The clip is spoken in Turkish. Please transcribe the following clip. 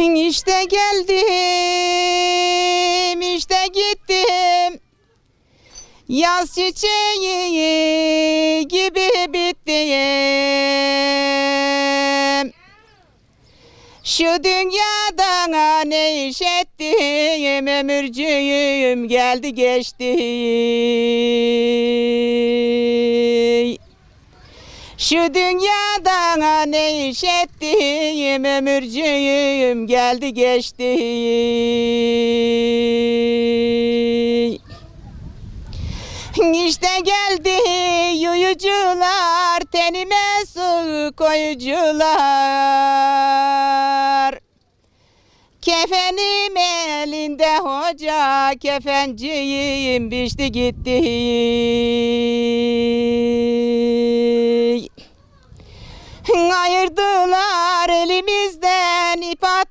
İşte geldim, işte gittim. Yaz çiçeği gibi bittim. Şu dünyadan ne iş ettim, ömürcüğüm geldi geçti. Şu dünyadan ne iş ettim, ömürcüğüm geldi geçti. İşte geldi yuyucular, tenime su koyucular. Kefenim elinde hoca, kefenciyim biçti gitti. Ayırdılar elimizden ip